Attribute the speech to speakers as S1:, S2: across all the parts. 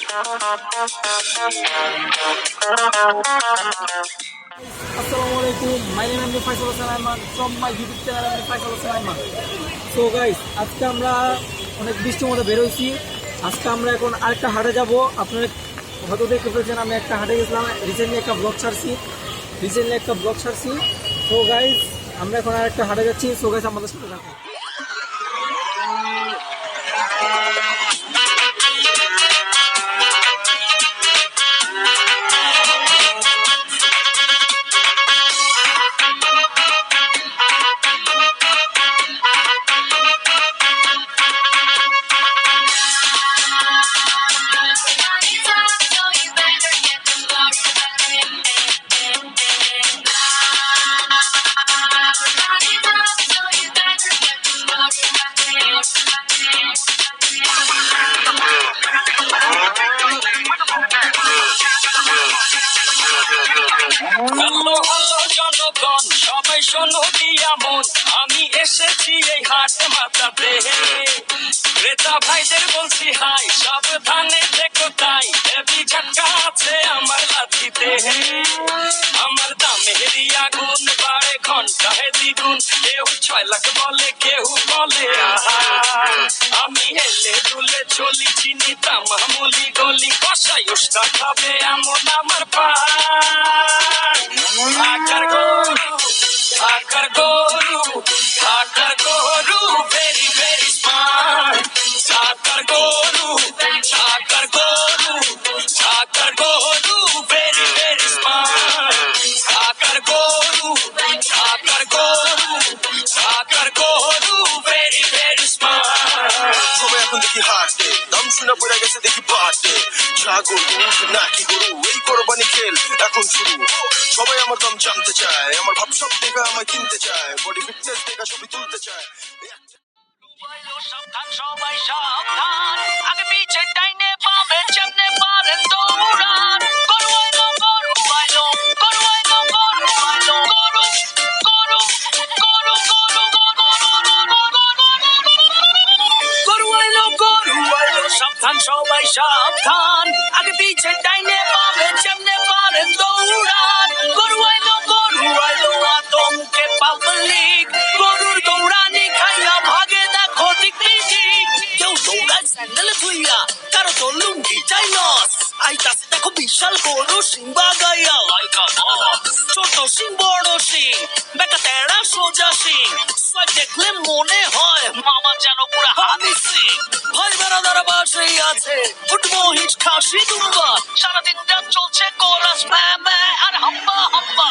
S1: Assalamualaikum. My name is Faisal Sulaiman from my YouTube channel Faisal Sulaiman. So guys, আজকে আমরা অনেক বৃষ্টির মধ্যে বের হইছি। আজকে আমরা এখন আরেকটা হাটে যাব। আপনারা হয়তো দেখতে পেয়েছেন আমি একটা হাটে গেছিলাম, রিসেন্টলি একটা ব্লগ ছাড়ছি। সো গাইস, আমরা এখন আরেকটা হাটে যাচ্ছি। সো গাইস, আমাদের সাথে থাকুন।
S2: জনগণ সবাই শোনো দিয়া মন, আমি এসেছি এই হাট মাতাতে। ক্রেতা ভাইদের বলছি হাই, সাবধানে দেখো তাই, হেভি ঝটকা আছে আমার লাঠিতে। আমার দামের আগুন বাড়ে ঘন্টায় দ্বিগুণ, কেউ 6 লাখ বলে, কেউ বলে আমি হেলে দুলে চলি, চিনি তামামুলি গলি, কষাই উষ্টা খাবে এমন আমার পায়। ঢাকার গরু ভেরি ভেরি স্মার্ট। ঢাকার গরু ভেরি ভেরি স্মার্ট। ঢাকার গরু ভেরি ভেরি স্মার্ট।
S3: সবাই এখন দেখি হাটে, দাম শুনে পড়ে গেছে দেখি পাটে। ছাগল নাকি গরু, এই কোরবানি খেল এখন শুরু। সবাই আমার দাম জানতে চায়, আমার ভাব সব দেখা আমায় কিনতে চায়, বডি ফিটনেস দেখা ছবি তুলতে চায়।
S2: সাবধান সবাই সাবধান, আগে পিছে ডাইনে বামে যেমনে পারেন দৌড়ান। গরু আইলো গরু আইলো গরু আইলো গরু আইলো গরু গরু গরু সাবধান সবাই সাবধান, আগে পিছে ডাইনে বামে যেমনে পারেন দৌড়ান। গরু আইলো আতঙ্কে পাবলিক, গরুর দৌড়ানি খাইয়া ভাগে দেখো দিক দিক। কেউ দৌড়ায় স্যান্ডেলে ধুইয়া, কারো তো লুঙ্গি চাই লস। আইতাছে দেখো বিশাল গরু সিং বাগাইয়া, ছোট সিং বড় সিং, বেকা তেড়া সোজা সিং। সব দেখলে মনে হয় মামা যেন পুরা হানি সিং। ভাই বেড়াদার বাসেই আছে উঠবো হিট খাসি দুম্বা, সারাদিনটা চলছে কোরাস ম্যা ম্যা আর হাম্বা হাম্বা।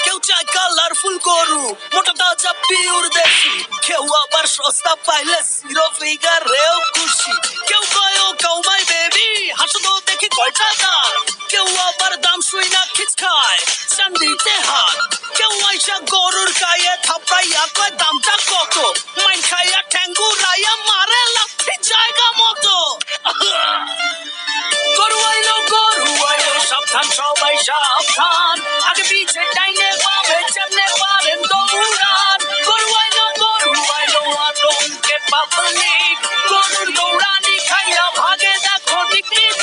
S2: কেউ চায় কালারফুল গরু, মোটা তাজা পিওর দেশি। কেউ আবার সস্তা পাইলে জিরো ফিগারেও খুশি। কেউ কয় ও কাউমাই বেবি, হাসো তো দেখি কয়টা দাঁত। কেউ আবার দাম শুই না খিচ খায়, চান্দিতে হাত। কেউ আইসা গরুর গায়ে থাপড়াইয়া কয় দামটা কত, মাইন খাইয়া ঠ্যাঙ্গুরাইয়া মারে লাথি জায়গা মতো। গরু আইলো সাবধান সবাই সাবধান, আগে পিছে ডাইনে বামে যেমনে পারেন দৌড়ান। গরু আইলো আতঙ্কে পাবলিক, গরুর দৌড়ানি খাইয়া ভাগে দেখো দিক দিক।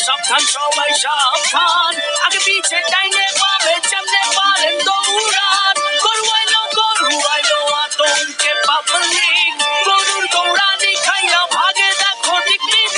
S2: সাবধান সবাই সাবধান, আগে পিছে ডাইনে বামে যেমনে পারেন দৌড়ান। গরু আইলো আতঙ্কে পাবলিক, গরুর দৌড়ানি খাইয়া ভাগে দেখো দিক দিক।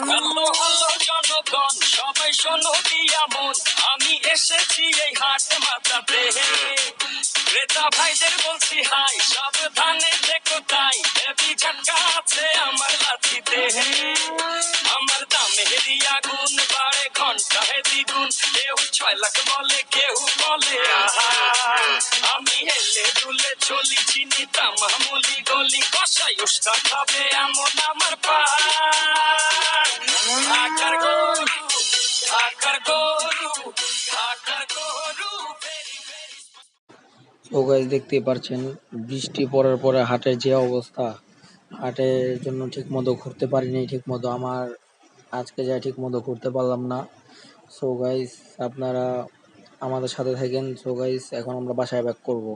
S2: হ্যালো হ্যালো জনগণ, সবাই শোনো দিয়া মন, আমি এসেছি এই হাট মাতাতে ক্রেতা ভাইদের বলছি হাই সাবধানে দেখো তাই হেভি ঝটকা আছে আমার লাঠিতে আমার দামে আগুন বাড়ে ঘন্টায় দ্বিগুণ কেউ 6 লাখ বলে কেউ বলে আহা আমি হেলে দুলে চলি চিনি তামামুলি গলি কষাই উস্তা খাবে এমন আমার পা ঢাকার গরু ঢাকার গরু ঢাকার গরু
S1: ও গাইস দেখতেই পারছেন বৃষ্টি পড়ার পরে হাটের যে অবস্থা, হাটের জন্য ঠিক মতো ঘুরতে পারিনি, ঠিক মতো আমার আজকে যা ঠিক মতো ঘুরতে পারলাম না। সো গাইস আপনারা আমাদের সাথে থাকেন। সো গাইস এখন আমরা বাসায় ব্যাক করব।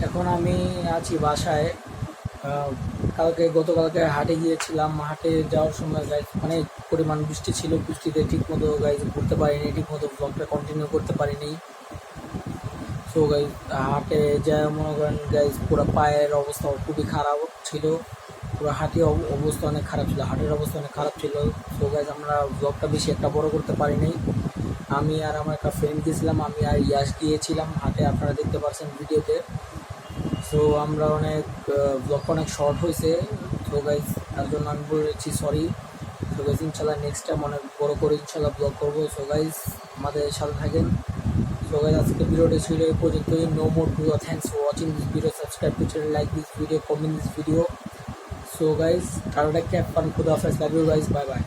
S1: এখন আমি আছি বাসায়। গতকালকে হাটে গিয়েছিলাম। হাটে যাওয়ার সময় গাইজ অনেক পরিমাণ বৃষ্টি ছিল, বৃষ্টিতে ঠিক মতো গাইজ ঘুরতে পারিনি, ঠিক মতো ব্লগটা কন্টিনিউ করতে পারিনি। সো গাইজ হাটে যা মনে করেন গাইজ পুরো পায়ের অবস্থা খুবই খারাপ ছিল, পুরো হাটের অবস্থা অনেক খারাপ ছিল, হাটের অবস্থা অনেক খারাপ ছিল। সো গাইজ আমরা ব্লগটা বেশি একটা বড় করতে পারিনি। আমি আর আমার একটা ফ্রেন্ড গিয়েছিলাম, আমি আর ইয়াস গিয়েছিলাম হাটে, আপনারা দেখতে পাচ্ছেন ভিডিওতে। সো আমরা অনেক ব্লগটা অনেক শর্ট হয়েছে। সো গাইজ তার জন্য আমি বলেছি সরি। সো গাইজ ইনশাল্লাহ নেক্সট টাইম অনেক বড় করে ইনশাল্লাহ ব্লগ করবো। সো গাইজ আমাদের সাথে থাকেন। সো গাইজ আজকে ভিডিওটি ছিল এই পর্যন্তই। No more video, thanks for watching this video, subscribe to channel, like this video, comment this video. So guys tata, cap fun, খুদা হাফেজ, love you guys, bye by.